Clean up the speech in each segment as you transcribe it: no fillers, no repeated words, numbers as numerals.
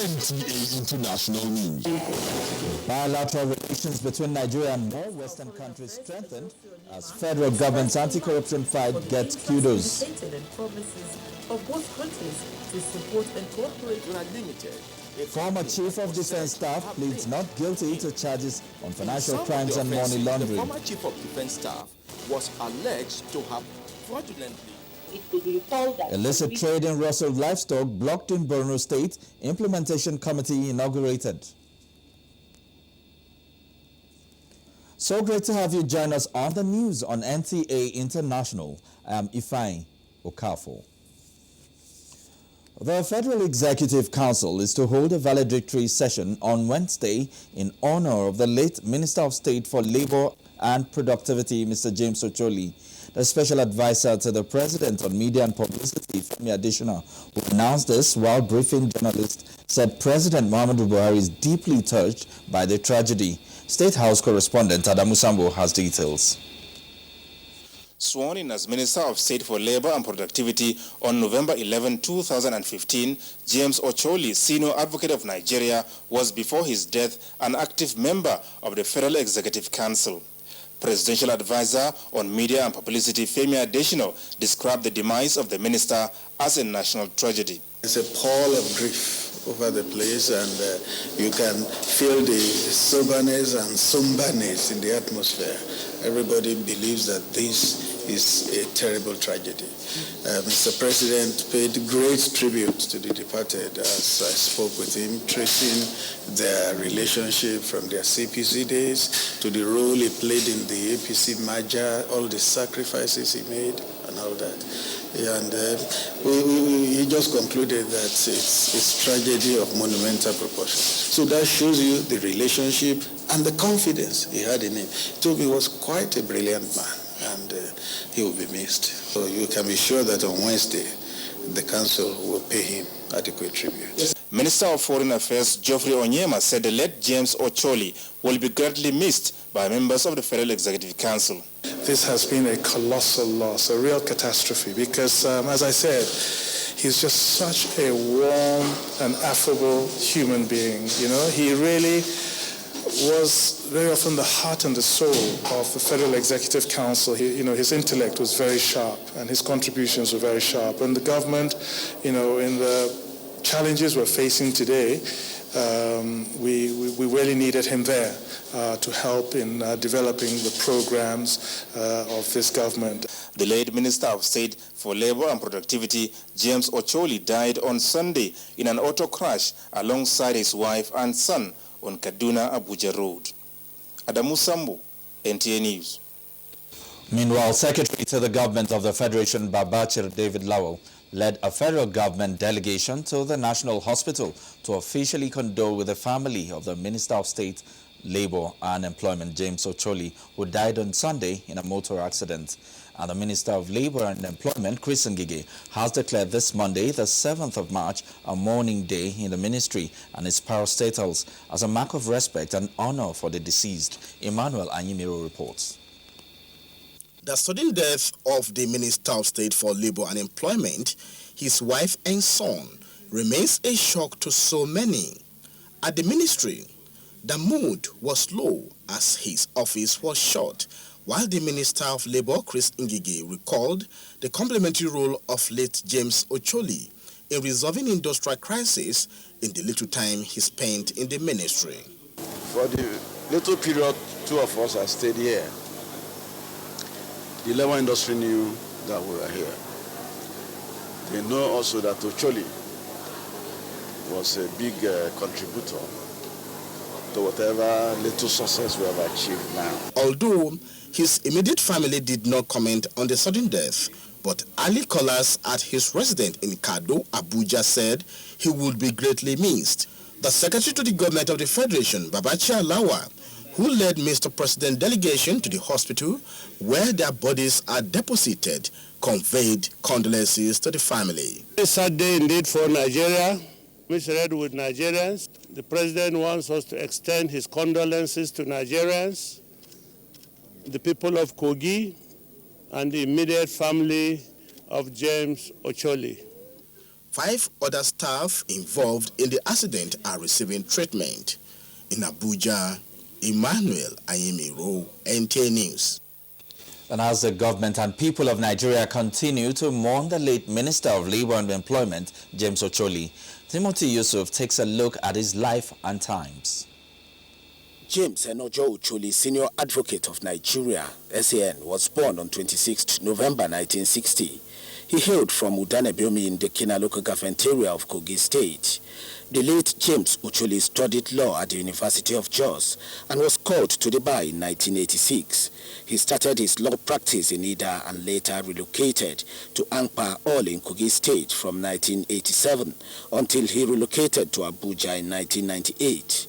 NTA International News. Bilateral relations between Nigeria and more Western countries strengthened as federal government's anti-corruption fight gets kudos. Of both countries to support and cooperate. Former Chief of Defense Staff pleads not guilty to charges on financial crimes and money laundering. The former Chief of Defense Staff was alleged to have fraudulently. It could be recalled that illicit trade in rustled livestock blocked in Borno State. Implementation Committee inaugurated. So great to have you join us on the news on NTA International. I am Ifeanyi Okafor. The Federal Executive Council is to hold a valedictory session on Wednesday in honor of the late Minister of State for Labor and Productivity, Mr. James Ocholi. The special advisor to the President on Media and Publicity, Femi Adesina, who announced this while briefing journalists, said President Muhammadu Buhari is deeply touched by the tragedy. State House correspondent Adamu Sambo has details. Sworn in as Minister of State for Labor and Productivity on November 11, 2015, James Ocholi, senior advocate of Nigeria, was before his death an active member of the Federal Executive Council. Presidential advisor on Media and Publicity, Femi Adesina, described the demise of the minister as a national tragedy. It's a pall of grief over the place, and you can feel the soberness and somberness in the atmosphere. Everybody believes that this is a terrible tragedy. Mr. President paid great tribute to the departed as I spoke with him, tracing their relationship from their CPC days to the role he played in the APC merger, all the sacrifices he made and all that. And he just concluded that it's tragedy of monumental proportions. So that shows you the relationship and the confidence he had in him. So he was quite a brilliant man, and he will be missed. So you can be sure that on Wednesday, the council will pay him adequate tribute. Minister of Foreign Affairs Geoffrey Onyema said the late James Ocholi will be greatly missed by members of the Federal Executive Council. This has been a colossal loss, a real catastrophe, because as I said, he's just such a warm and affable human being. You know, he really was very often the heart and the soul of the Federal Executive Council. His intellect was very sharp and his contributions were very sharp. And the government, in the challenges we're facing today, we really needed him there to help in developing the programs of this government. The late Minister of State for Labor and Productivity, James Ocholi, died on Sunday in an auto crash alongside his wife and son on Kaduna-Abuja Road. Adamu Sambo, NTA News. Meanwhile, Secretary to the Government of the Federation, Babachir David Lawal, led a federal government delegation to the National Hospital to officially condole with the family of the Minister of State, Labor and Employment, James Ocholi, who died on Sunday in a motor accident. And the Minister of Labor and Employment, Chris Ngige, has declared this Monday, the 7th of March, a mourning day in the ministry and its parastatals as a mark of respect and honor for the deceased. Emmanuel Anyimiro reports. The sudden death of the Minister of State for Labor and Employment, his wife and son, remains a shock to so many. At the ministry, the mood was low as his office was shut, while the Minister of Labor, Chris Ngige, recalled the complementary role of late James Ocholi in resolving industrial crisis in the little time he spent in the ministry. For the little period two of us have stayed here, the labor industry knew that we were here. They know also that Ocholi was a big contributor to whatever little success we have achieved now. Although his immediate family did not comment on the sudden death, but early callers at his residence in Kado, Abuja, said he would be greatly missed. The Secretary to the Government of the Federation, Babachir Lawal, who led Mr. President delegation to the hospital where their bodies are deposited, conveyed condolences to the family. It's a sad day indeed for Nigeria. Misread with Nigerians. The President wants us to extend his condolences to Nigerians, the people of Kogi, and the immediate family of James Ocholi. 5 other staff involved in the accident are receiving treatment. In Abuja, Emmanuel Ayemiro, NTA News. And as the government and people of Nigeria continue to mourn the late Minister of Labour and Employment, James Ocholi, Timothy Yusuf takes a look at his life and times. James Enojo Ocholi, Senior Advocate of Nigeria, SAN, was born on 26 November 1960. He hailed from Udanebiomi in the Kina local government area of Kogi State. The late James Ocholi studied law at the University of Jos and was called to the bar in 1986. He started his law practice in Ida and later relocated to Angpa, all in Kogi State from 1987 until he relocated to Abuja in 1998.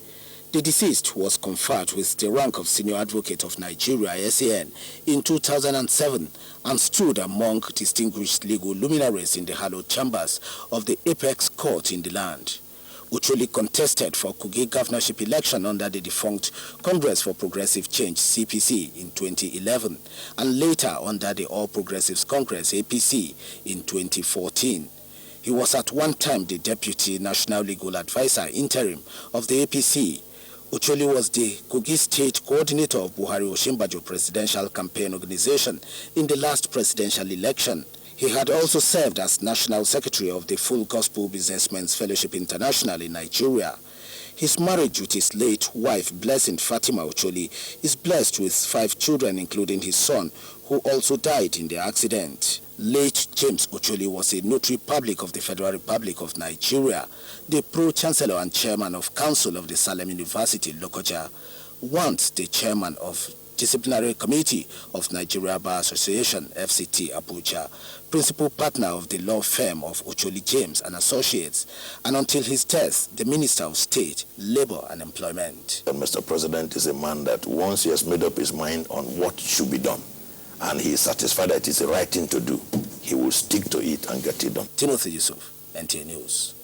The deceased was conferred with the rank of Senior Advocate of Nigeria, SAN, in 2007 and stood among distinguished legal luminaries in the hallowed chambers of the apex court in the land. Ocholi contested for Kogi governorship election under the defunct Congress for Progressive Change, CPC, in 2011, and later under the All Progressives Congress, APC, in 2014. He was at one time the Deputy National Legal Advisor interim of the APC. Ocholi was the Kogi State Coordinator of Buhari Osinbajo Presidential Campaign Organization in the last presidential election. He had also served as National Secretary of the Full Gospel Businessmen's Fellowship International in Nigeria. His marriage with his late wife, Blessing Fatima Ocholi, is blessed with 5 children, including his son, who also died in the accident. Late James Ocholi was a notary public of the Federal Republic of Nigeria, the Pro-Chancellor and Chairman of Council of the Salem University, Lokoja, once the Chairman of Disciplinary Committee of Nigeria Bar Association, FCT, Abuja, principal partner of the law firm of Ocholi James and Associates, and until his death, the Minister of State, Labour and Employment. Mr. President is a man that once he has made up his mind on what should be done, and he is satisfied that it's the right thing to do, he will stick to it and get it done. Timothy Yusuf, NTA News.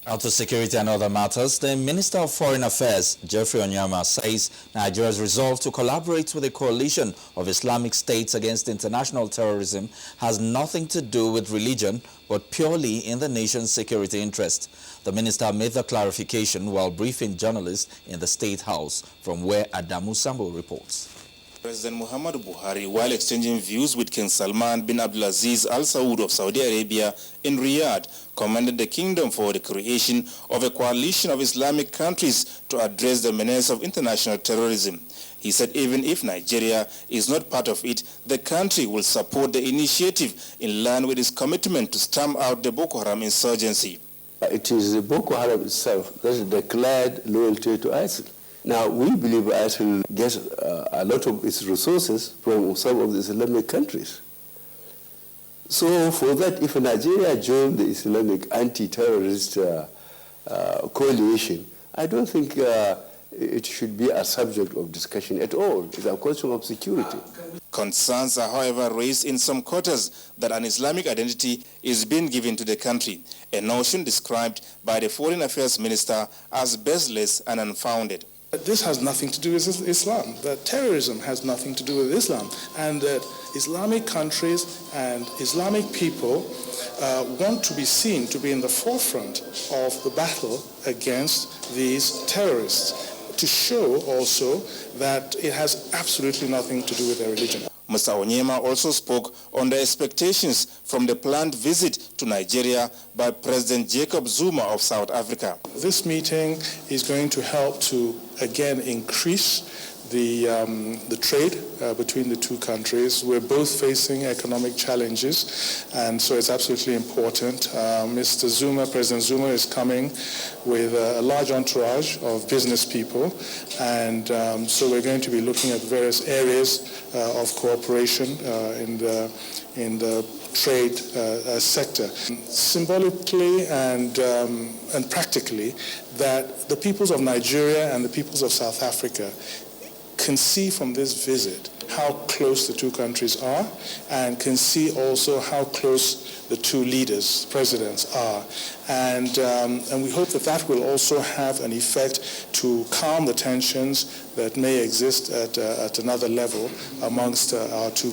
Out to security and other matters, the Minister of Foreign Affairs, Jeffrey Onyema, says Nigeria's resolve to collaborate with a coalition of Islamic states against international terrorism has nothing to do with religion, but purely in the nation's security interest. The minister made the clarification while briefing journalists in the State House, from where Adamu Sambo reports. President Muhammadu Buhari, while exchanging views with King Salman bin Abdulaziz Al Saud of Saudi Arabia in Riyadh, commended the kingdom for the creation of a coalition of Islamic countries to address the menace of international terrorism. He said even if Nigeria is not part of it, the country will support the initiative in line with its commitment to stamp out the Boko Haram insurgency. It is Boko Haram itself that has declared loyalty to ISIL. Now, we believe ISIL gets a lot of its resources from some of the Islamic countries. So for that, if Nigeria joined the Islamic anti-terrorist coalition, I don't think it should be a subject of discussion at all. It's a question of security. Concerns are, however, raised in some quarters that an Islamic identity is being given to the country, a notion described by the Foreign Affairs Minister as baseless and unfounded. This has nothing to do with Islam, that terrorism has nothing to do with Islam, and that Islamic countries and Islamic people want to be seen to be in the forefront of the battle against these terrorists, to show also that it has absolutely nothing to do with their religion. Mr. Onyema also spoke on the expectations from the planned visit to Nigeria by President Jacob Zuma of South Africa. This meeting is going to help to, again, increase the trade between the two countries. We're both facing economic challenges, and so it's absolutely important. Mr. Zuma, President Zuma, is coming with a large entourage of business people, and so we're going to be looking at various areas of cooperation in the trade sector. Symbolically and practically, that the peoples of Nigeria and the peoples of South Africa can see from this visit how close the two countries are, and can see also how close the two leaders, presidents, are. And we hope that that will also have an effect to calm the tensions that may exist at another level amongst our two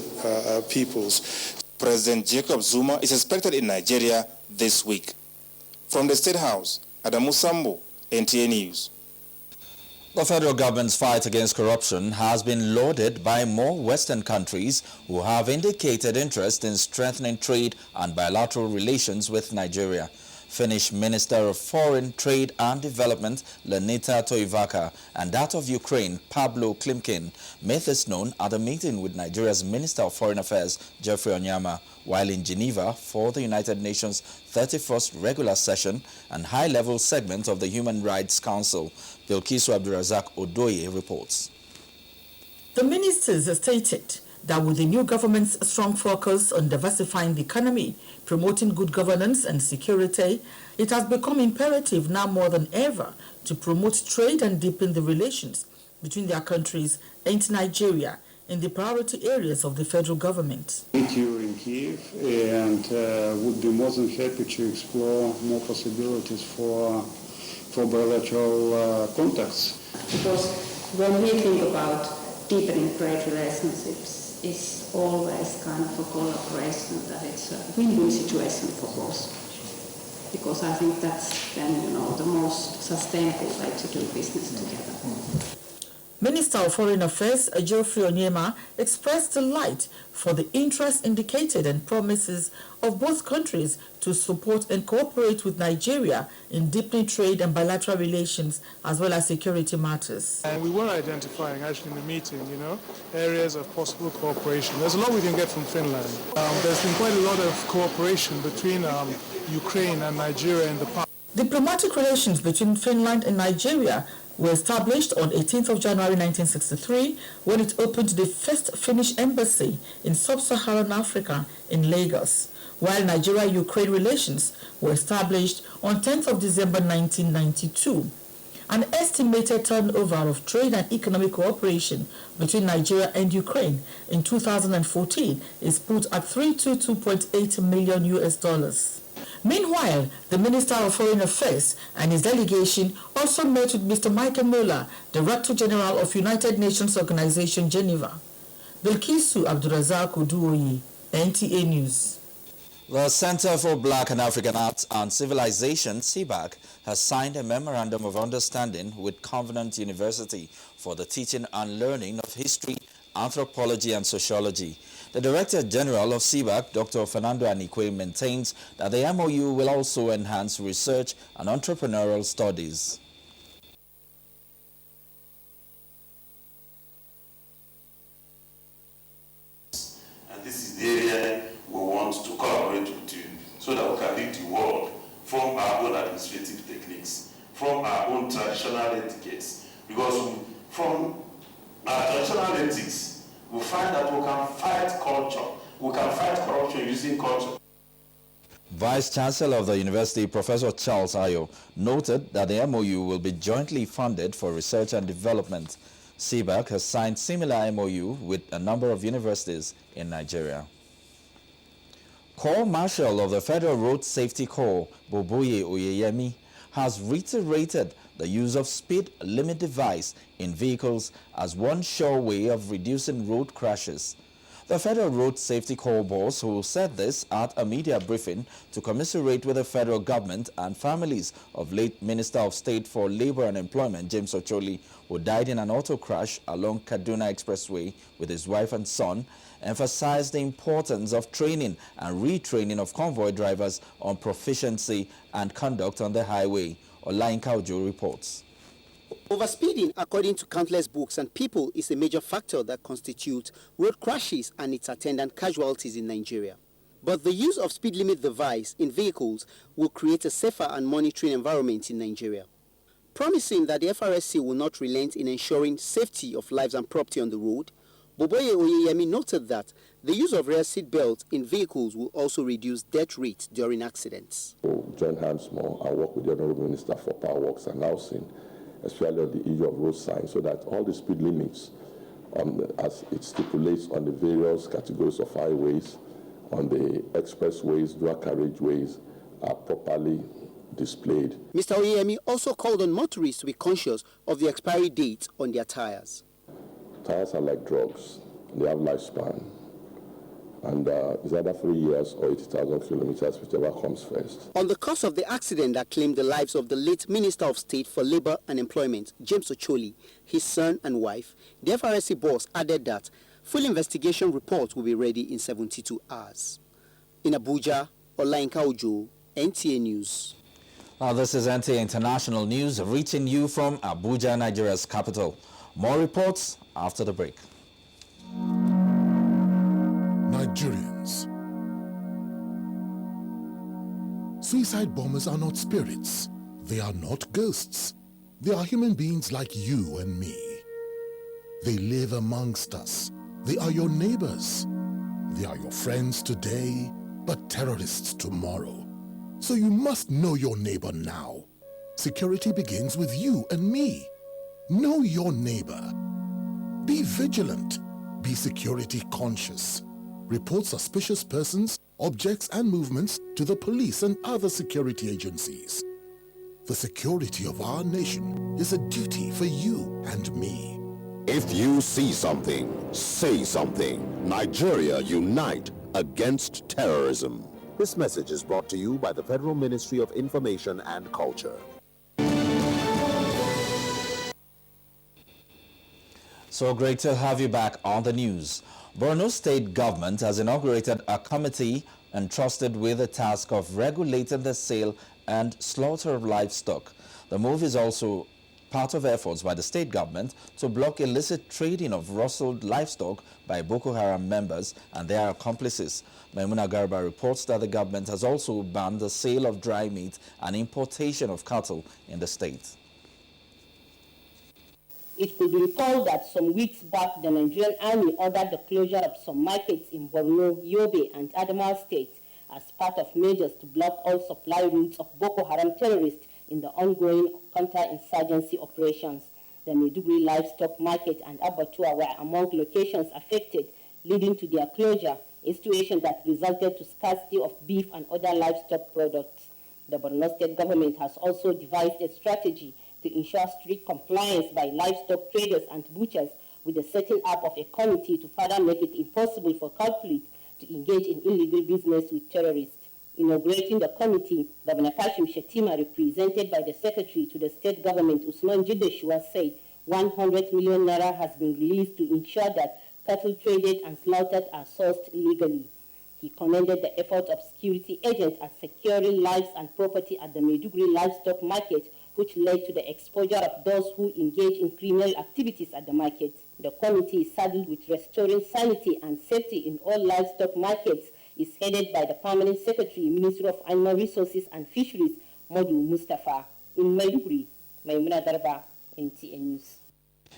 peoples. President Jacob Zuma is expected in Nigeria this week. From the State House, Adamu Sambo, NTA News. The federal government's fight against corruption has been lauded by more Western countries who have indicated interest in strengthening trade and bilateral relations with Nigeria. Finnish Minister of Foreign Trade and Development Lenita Toivaka and that of Ukraine Pablo Klimkin made this known at a meeting with Nigeria's Minister of Foreign Affairs Geoffrey Onyema while in Geneva for the United Nations 31st regular session and high-level segment of the Human Rights Council. Bilkisu Abdurazak Odoye reports. The ministers stated that with the new government's strong focus on diversifying the economy, promoting good governance and security, it has become imperative now more than ever to promote trade and deepen the relations between their countries and Nigeria in the priority areas of the federal government. Meet you in Kiev and would be more than happy to explore more possibilities for bilateral contacts. Because when we think about deepening trade relationships, it's always kind of a collaboration, that it's a win-win situation for both. Because I think that's then, the most sustainable way to do business together. Minister of Foreign Affairs Geoffrey Onyema expressed delight for the interest indicated and promises of both countries to support and cooperate with Nigeria in deepening trade and bilateral relations as well as security matters. And we were identifying actually in the meeting, areas of possible cooperation. There's a lot we can get from Finland. There's been quite a lot of cooperation between Ukraine and Nigeria in the past. Diplomatic relations between Finland and Nigeria were established on 18th of January 1963 when it opened the first Finnish embassy in sub-Saharan Africa in Lagos, while Nigeria-Ukraine relations were established on 10th of December 1992. An estimated turnover of trade and economic cooperation between Nigeria and Ukraine in 2014 is put at $322.8 million. Meanwhile, the Minister of Foreign Affairs and his delegation also met with Mr. Michael Muller, Director General of United Nations Organization, Geneva. Bilkisu Abdurazak Oduoye, NTA News. The Center for Black and African Arts and Civilization, CBAC, has signed a Memorandum of Understanding with Covenant University for the teaching and learning of history, anthropology and sociology. The Director General of CBAC, Dr. Fernando Anikwe, maintains that the MOU will also enhance research and entrepreneurial studies. And this is the area we want to collaborate with you so that we can lead the world from our own administrative techniques, from our own traditional etiquettes. Because from our traditional ethics, we find that we can fight culture. We can fight corruption using culture. Vice Chancellor of the University, Professor Charles Ayo, noted that the MOU will be jointly funded for research and development. CBAC has signed similar MOU with a number of universities in Nigeria. Corps Marshal of the Federal Road Safety Corps, Boboye Oyeyemi, has reiterated the use of speed limit device in vehicles as one sure way of reducing road crashes. The Federal Road Safety Corps boss, who said this at a media briefing to commiserate with the federal government and families of late Minister of State for Labor and Employment James Ocholi, who died in an auto crash along Kaduna Expressway with his wife and son, emphasized the importance of training and retraining of convoy drivers on proficiency and conduct on the highway. Olainka Ojo reports. Overspeeding, according to countless books and people, is a major factor that constitutes road crashes and its attendant casualties in Nigeria. But the use of speed limit device in vehicles will create a safer and monitoring environment in Nigeria. Promising that the FRSC will not relent in ensuring safety of lives and property on the road, Boboye Oyeyemi noted that the use of rear seat belts in vehicles will also reduce death rates during accidents. We'll join hands more and work with the Honorable Minister for Power Works and Housing, especially on the issue of road signs, so that all the speed limits, as it stipulates on the various categories of highways, on the expressways, dual carriageways, are properly displayed. Mr. Oyeyemi also called on motorists to be conscious of the expiry date on their tires. Tires are like drugs. They have lifespan. And it's either 3 years or 80,000 kilometers, whichever comes first. On the cause of the accident that claimed the lives of the late Minister of State for Labour and Employment, James Ocholi, his son and wife, the FRSC boss added that full investigation report will be ready in 72 hours. In Abuja, Olainka Ojo, NTA News. Now this is NTA International News reaching you from Abuja, Nigeria's capital. More reports after the break. Nigerians. Suicide bombers are not spirits. They are not ghosts. They are human beings like you and me. They live amongst us. They are your neighbors. They are your friends today, but terrorists tomorrow. So you must know your neighbor now. Security begins with you and me. Know your neighbor. Be vigilant. Be security conscious. Report suspicious persons, objects, and movements to the police and other security agencies. The security of our nation is a duty for you and me. If you see something, say something. Nigeria, unite against terrorism. This message is brought to you by the Federal Ministry of Information and Culture. So great to have you back on the news. Borno State government has inaugurated a committee entrusted with the task of regulating the sale and slaughter of livestock. The move is also part of efforts by the state government to block illicit trading of rustled livestock by Boko Haram members and their accomplices. Maimuna Garba reports that the government has also banned the sale of dry meat and importation of cattle in the state. It could be recalled that some weeks back, the Nigerian army ordered the closure of some markets in Borno, Yobe, and Adamawa states as part of measures to block all supply routes of Boko Haram terrorists in the ongoing counter-insurgency operations. The Maiduguri livestock market and abattoir were among locations affected, leading to their closure, a situation that resulted to scarcity of beef and other livestock products. The Borno State government has also devised a strategy to ensure strict compliance by livestock traders and butchers with the setting up of a committee to further make it impossible for culprits to engage in illegal business with terrorists. Inaugurating the committee, Governor Kashim Shettima, represented by the Secretary to the State Government, Usman Jideshua, said 100 million naira has been released to ensure that cattle traded and slaughtered are sourced legally. He commended the effort of security agents at securing lives and property at the Maiduguri livestock market, which led to the exposure of those who engage in criminal activities at the market. The committee is saddled with restoring sanity and safety in all livestock markets is headed by the Permanent Secretary, Ministry of Animal Resources and Fisheries, Modu Mustafa. In Maiduguri, Maimuna Darba, NTA News.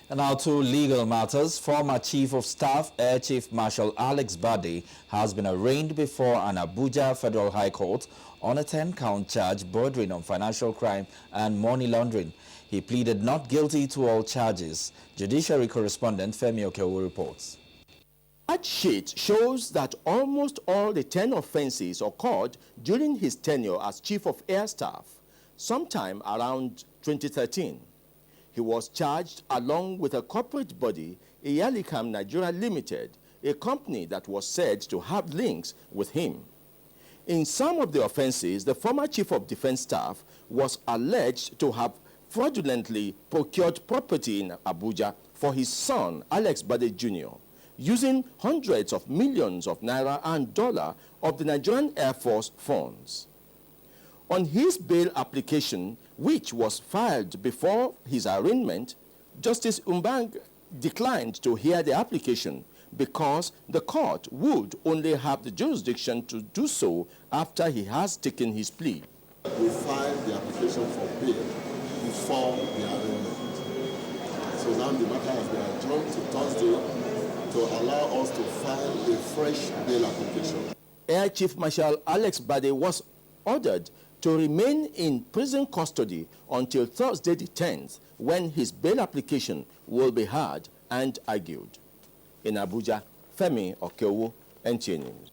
And now to legal matters. Former Chief of Staff, Air Chief Marshal Alex Bade, has been arraigned before an Abuja Federal High Court on a 10-count charge bordering on financial crime and money laundering. He pleaded not guilty to all charges. Judiciary correspondent Femi Okewo reports. That sheet shows that almost all the 10 offenses occurred during his tenure as Chief of Air Staff, sometime around 2013. He was charged along with a corporate body, Iyalikam Nigeria Limited, a company that was said to have links with him. In some of the offenses, the former Chief of Defense Staff was alleged to have fraudulently procured property in Abuja for his son, Alex Bade Jr., using hundreds of millions of naira and dollar of the Nigerian Air Force funds. On his bail application, which was filed before his arraignment, Justice Umbang declined to hear the application because the court would only have the jurisdiction to do so after he has taken his plea. We filed the application for bail before the arraignment. So now the matter has been adjourned to Thursday to allow us to file a fresh bail application. Air Chief Marshal Alex Bade was ordered to remain in prison custody until Thursday the 10th, when his bail application will be heard and argued. In Abuja, Femi Okewo, NTA News.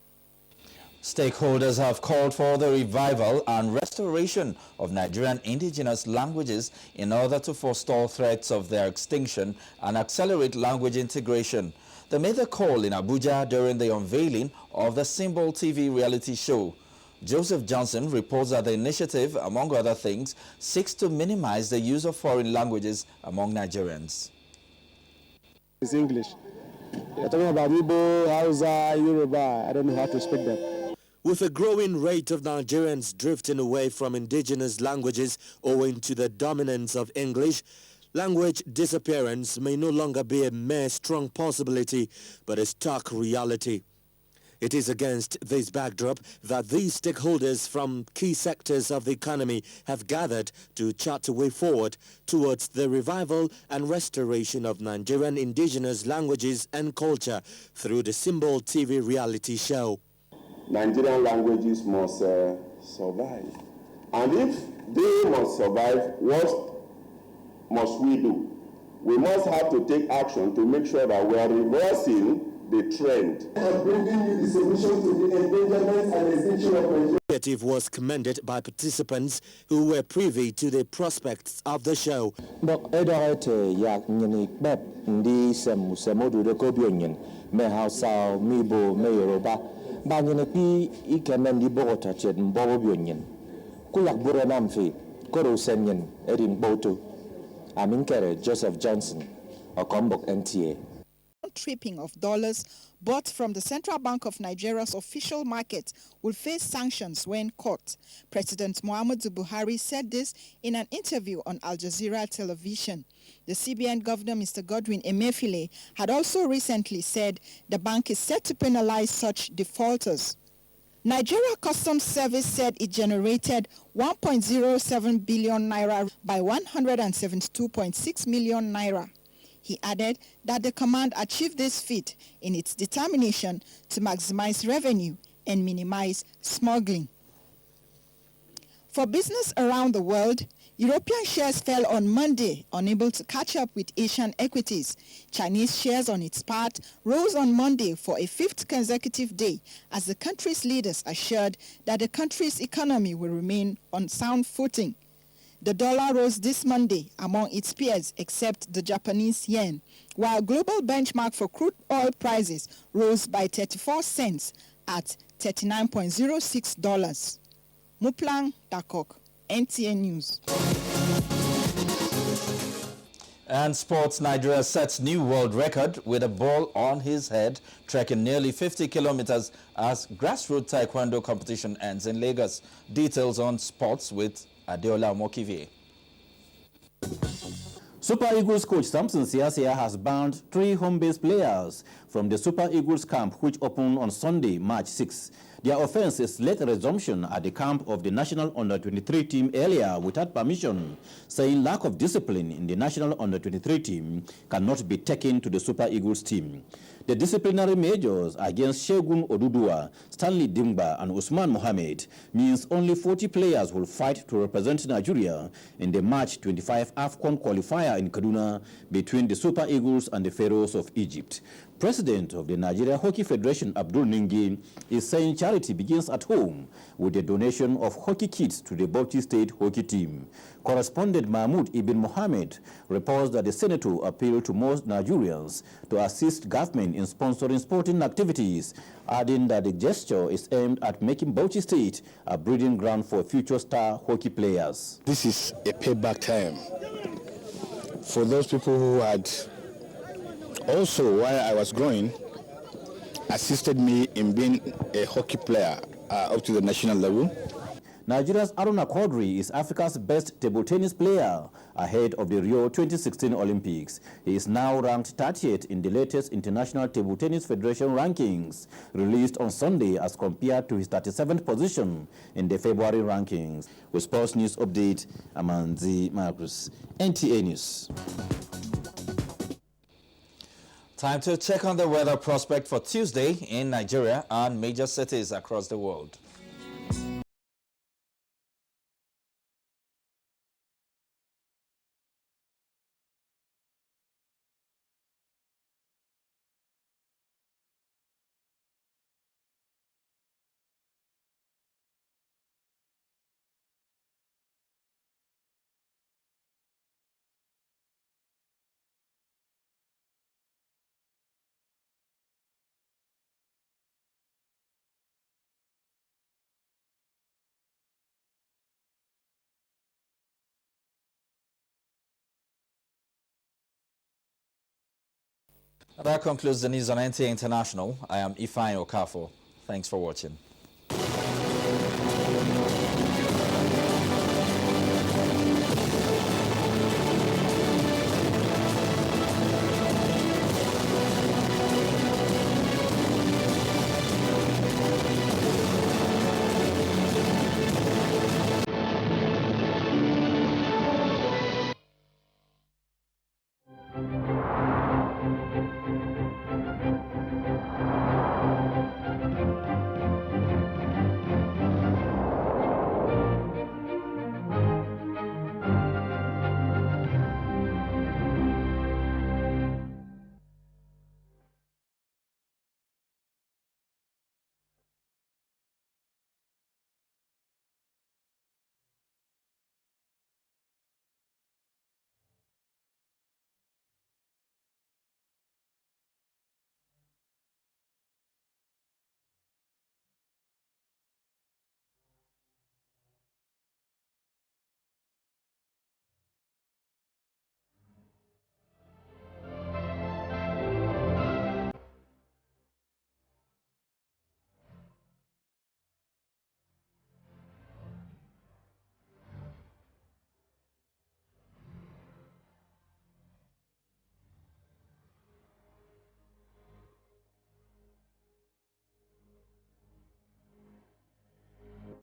Stakeholders have called for the revival and restoration of Nigerian indigenous languages in order to forestall threats of their extinction and accelerate language integration. They made the call in Abuja during the unveiling of the Symbol TV reality show. Joseph Johnson reports that the initiative, among other things, seeks to minimize the use of foreign languages among Nigerians. It's English. You're talking about Igbo, Hausa, Yoruba. I don't know how to speak that. With a growing rate of Nigerians drifting away from indigenous languages owing to the dominance of English, language disappearance may no longer be a mere strong possibility, but a stark reality. It is against this backdrop that these stakeholders from key sectors of the economy have gathered to chart a way forward towards the revival and restoration of Nigerian indigenous languages and culture through the Symbol TV reality show. Nigerian languages must survive. And if they must survive, what must we do? We must have to take action to make sure that we are reversing the trend. And bringing you the solution to the endangerment and extinction of Nigeria. The initiative was commended by participants who were privy to the prospects of the show. Joseph Johnson, Okombok, NTA. Tripping of dollars bought from the Central Bank of Nigeria's official market will face sanctions when caught. President Muhammadu Buhari said this in an interview on Al Jazeera television. The CBN governor, Mr. Godwin Emefiele, had also recently said the bank is set to penalize such defaulters. Nigeria Customs Service said it generated 1.07 billion naira by 172.6 million naira. He added that the command achieved this feat in its determination to maximize revenue and minimize smuggling. For business around the world, European shares fell on Monday, unable to catch up with Asian equities. Chinese shares, on its part, rose on Monday for a fifth consecutive day as the country's leaders assured that the country's economy will remain on sound footing. The dollar rose this Monday among its peers except the Japanese yen, while global benchmark for crude oil prices rose by 34 cents at $39.06. Muplang Dakok, NTA News. And sports, Nigeria sets new world record with a ball on his head, trekking nearly 50 kilometers as grassroots taekwondo competition ends in Lagos. Details on sports with Adeola Mokive. Super Eagles coach Samson Siasia has banned 3 home-based players from the Super Eagles camp, which opened on Sunday, March 6. Their offense is late resumption at the camp of the National Under-23 team earlier without permission, saying lack of discipline in the National Under-23 team cannot be taken to the Super Eagles team. The disciplinary measures against Shegun Odudua, Stanley Dimba, and Usman Mohammed means only 40 players will fight to represent Nigeria in the March 25 AFCON qualifier in Kaduna between the Super Eagles and the Pharaohs of Egypt. President of the Nigeria Hockey Federation, Abdul Ningi, is saying charity begins at home with the donation of hockey kits to the Bauchi State hockey team. Correspondent Mahmoud Ibn Mohammed reports that the senator appealed to most Nigerians to assist government in sponsoring sporting activities, adding that the gesture is aimed at making Bauchi State a breeding ground for future star hockey players. This is a payback time for those people who had also, while I was growing, assisted me in being a hockey player up to the national level. Nigeria's Aruna Quadri is Africa's best table tennis player ahead of the Rio 2016 Olympics. He is now ranked 30th in the latest International Table Tennis Federation rankings, released on Sunday as compared to his 37th position in the February rankings. With Sports News Update, Amanzi Marcus, NTA News. Time to check on the weather prospect for Tuesday in Nigeria and major cities across the world. That concludes the news on NTA International. I am Ifeanyi Okafor. Thanks for watching.